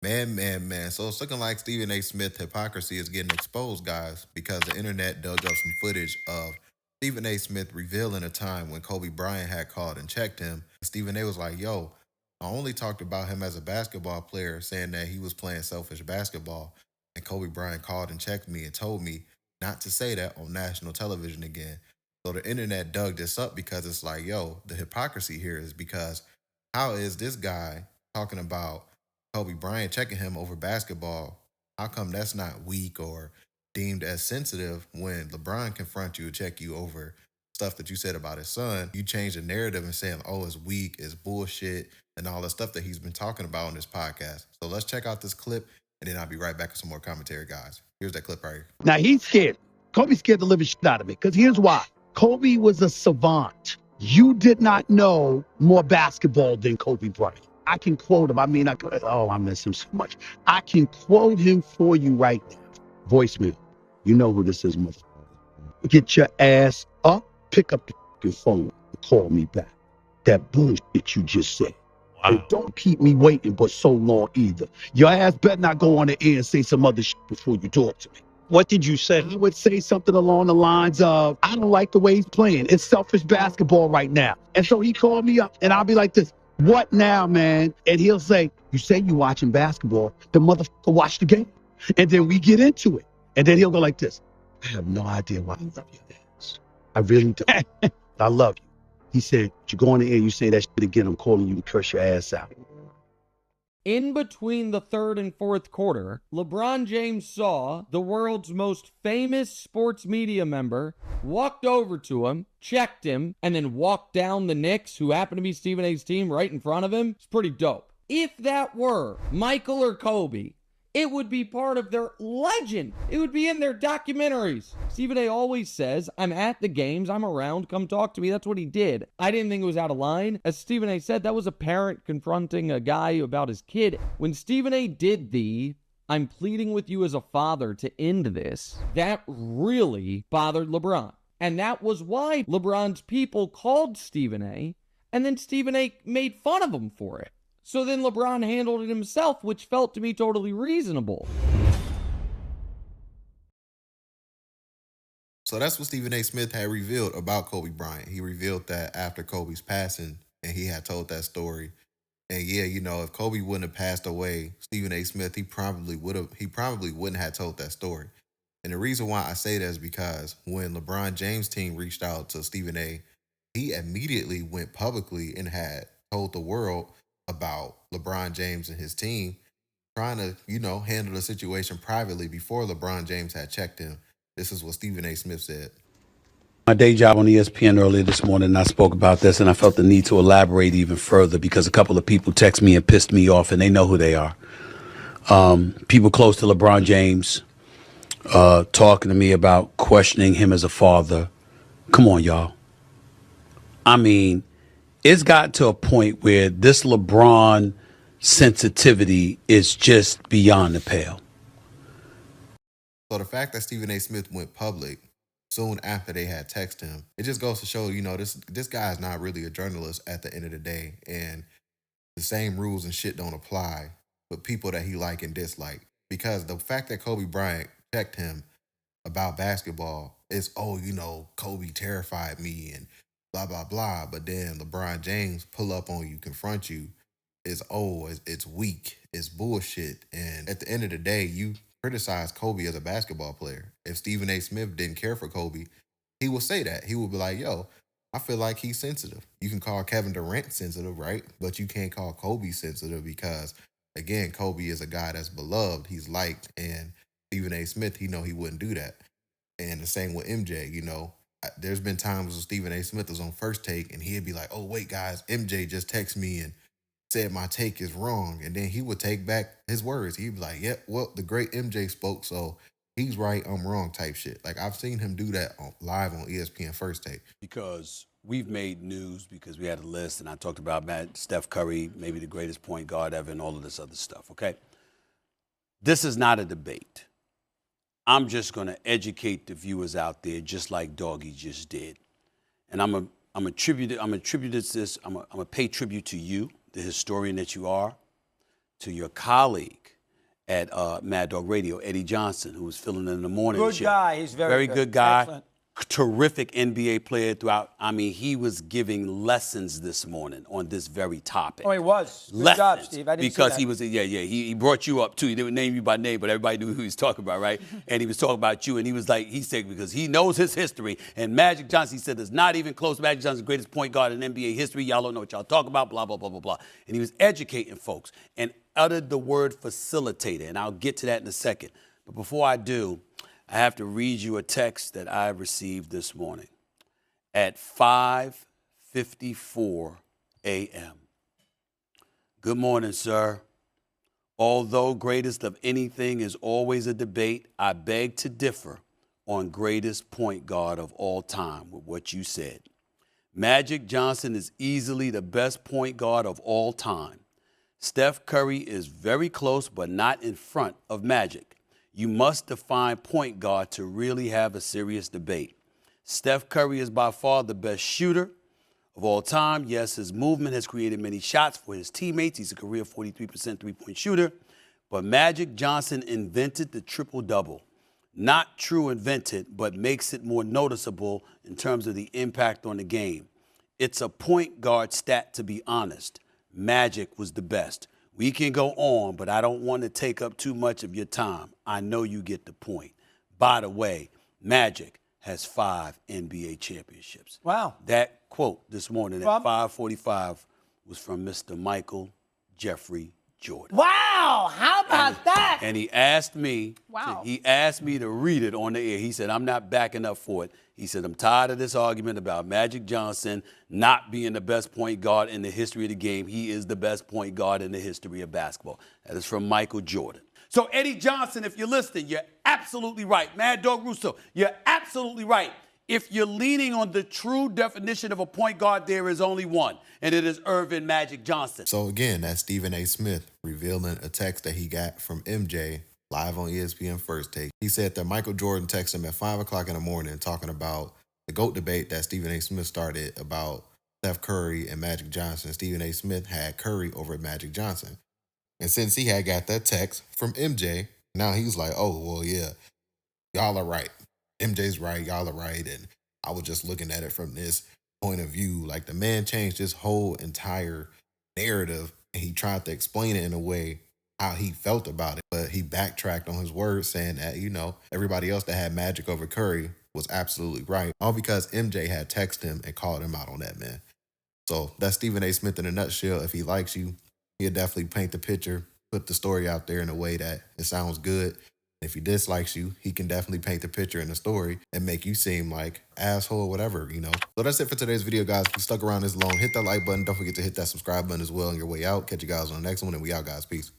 Man. So it's looking like Stephen A. Smith hypocrisy is getting exposed, guys, because the internet dug up some footage of Stephen A. Smith revealing a time when Kobe Bryant had called and checked him. Stephen A. was like, yo, I only talked about him as a basketball player, saying that he was playing selfish basketball. And Kobe Bryant called and checked me and told me not to say that on national television again. So the internet dug this up because it's like, yo, the hypocrisy here is because how is this guy talking about Kobe Bryant checking him over basketball? How come that's not weak or deemed as sensitive when LeBron confront you and check you over stuff that you said about his son? You change the narrative and saying, oh, it's weak, it's bullshit, and all the stuff that he's been talking about on this podcast. So let's check out this clip and then I'll be right back with some more commentary, guys. Here's that clip right here. Now he's scared. Kobe's scared the living shit out of me because here's why. Kobe was a savant. You did not know more basketball than Kobe Bryant. I can quote him. I mean, I miss him so much. I can quote him for you right now. Voicemail. You know who this is, motherfucker. Get your ass up, pick up your phone, and call me back. That bullshit you just said. Wow. And don't keep me waiting but so long either. Your ass better not go on the air and say some other shit before you talk to me. What did you say? I would say something along the lines of, I don't like the way he's playing. It's selfish basketball right now. And so he called me up and I'll be like this, what now, man? And he'll say, you say you watching basketball. The motherfucker watch the game. And then we get into it. And then he'll go like this, I have no idea why I love your ass. I really don't. I love you. He said, you go on the air, you say that shit again, I'm calling you to curse your ass out. In between the third and fourth quarter, LeBron James saw the world's most famous sports media member, walked over to him, checked him, and then walked down the Knicks, who happened to be Stephen A's team, right in front of him. It's pretty dope. If that were Michael or Kobe, it would be part of their legend. It would be in their documentaries. Stephen A always says, I'm at the games, I'm around, come talk to me. That's what he did. I didn't think it was out of line. As Stephen A said, that was a parent confronting a guy about his kid. When Stephen A did the, I'm pleading with you as a father to end this, that really bothered LeBron. And that was why LeBron's people called Stephen A, and then Stephen A made fun of him for it. So then LeBron handled it himself, which felt to me totally reasonable. So that's what Stephen A. Smith had revealed about Kobe Bryant. He revealed that after Kobe's passing, and he had told that story. And yeah, you know, if Kobe wouldn't have passed away, Stephen A. Smith, he probably wouldn't have told that story. And the reason why I say that is because when LeBron James' team reached out to Stephen A., he immediately went publicly and had told the world about LeBron James and his team trying to, handle the situation privately before LeBron James had checked him. This is what Stephen A. Smith said. My day job on ESPN earlier this morning, and I spoke about this, and I felt the need to elaborate even further because a couple of people text me and pissed me off, and they know who they are. People close to LeBron James talking to me about questioning him as a father. Come on, y'all. I mean, it's got to a point where this LeBron sensitivity is just beyond the pale. So the fact that Stephen A. Smith went public soon after they had texted him, it just goes to show, this guy is not really a journalist at the end of the day. And the same rules and shit don't apply with people that he like and dislike. Because the fact that Kobe Bryant checked him about basketball is, Kobe terrified me and blah, blah, blah. But then LeBron James pull up on you, confront you. It's weak. It's bullshit. And at the end of the day, you criticize Kobe as a basketball player. If Stephen A. Smith didn't care for Kobe, he would say that. He would be like, yo, I feel like he's sensitive. You can call Kevin Durant sensitive, right? But you can't call Kobe sensitive because, again, Kobe is a guy that's beloved. He's liked. And Stephen A. Smith, he wouldn't do that. And the same with MJ, there's been times when Stephen A. Smith was on First Take and he'd be like, oh, wait, guys, MJ just texted me and said my take is wrong. And then he would take back his words. He'd be like, yep, well, the great MJ spoke, so he's right, I'm wrong type shit. Like, I've seen him do that live on ESPN First Take. Because we've made news because we had a list, and I talked about Steph Curry, maybe the greatest point guard ever, and all of this other stuff, okay? This is not a debate. I'm just going to educate the viewers out there just like Doggy just did. And I'm gonna pay tribute to you, the historian that you are, to your colleague at Mad Dog Radio, Eddie Johnson, who was filling in the morning Good show. guy. He's very good guy. Excellent. Terrific NBA player throughout. I mean, he was giving lessons this morning on this very topic. Oh, he was. Good Lessons, job, Steve. I didn't because see that. he was, he brought you up too. He didn't name you by name, but everybody knew who he was talking about, right? And he was talking about you, and he was like, he said, because he knows his history. And Magic Johnson, he said, it's not even close. Magic Johnson's the greatest point guard in NBA history. Y'all don't know what y'all talk about, blah, blah, blah, blah, blah. And he was educating folks and uttered the word facilitator, and I'll get to that in a second. But before I do, I have to read you a text that I received this morning at 5:54 a.m. Good morning, sir. Although greatest of anything is always a debate, I beg to differ on greatest point guard of all time with what you said. Magic Johnson is easily the best point guard of all time. Steph Curry is very close, but not in front of Magic. You must define point guard to really have a serious debate. Steph Curry is by far the best shooter of all time. Yes, his movement has created many shots for his teammates. He's a career 43% three-point shooter. But Magic Johnson invented the triple-double. Not true invented, but makes it more noticeable in terms of the impact on the game. It's a point guard stat, to be honest. Magic was the best. We can go on, but I don't want to take up too much of your time. I know you get the point. By the way, Magic has 5 NBA championships. Wow. That quote this morning Rob? at 5:45 was from Mr. Michael Jeffrey Jordan. Wow. How about that? And he asked me, Wow. he asked me to read it on the air. He said, I'm not backing up for it. He said, I'm tired of this argument about Magic Johnson not being the best point guard in the history of the game. He is the best point guard in the history of basketball. That is from Michael Jordan. So Eddie Johnson, if you're listening, you're absolutely right. Mad Dog Russo, you're absolutely right. If you're leaning on the true definition of a point guard, there is only one, and it is Irvin Magic Johnson. So again, that's Stephen A. Smith revealing a text that he got from MJ live on ESPN First Take. He said that Michael Jordan texted him at 5 o'clock in the morning talking about the GOAT debate that Stephen A. Smith started about Steph Curry and Magic Johnson. Stephen A. Smith had Curry over Magic Johnson. And since he had got that text from MJ, now he was like, oh, well, yeah, y'all are right. MJ's right, y'all are right. And I was just looking at it from this point of view. Like, the man changed his whole entire narrative, and he tried to explain it in a way how he felt about it. But he backtracked on his words, saying that, you know, everybody else that had Magic over Curry was absolutely right. All because MJ had texted him and called him out on that, man. So that's Stephen A. Smith in a nutshell. If he likes you, he'll definitely paint the picture, put the story out there in a way that it sounds good. If he dislikes you, he can definitely paint the picture in the story and make you seem like asshole or whatever, you know. So that's it for today's video, guys. If you stuck around this long, hit that like button. Don't forget to hit that subscribe button as well on your way out. Catch you guys on the next one, and we out, guys. Peace.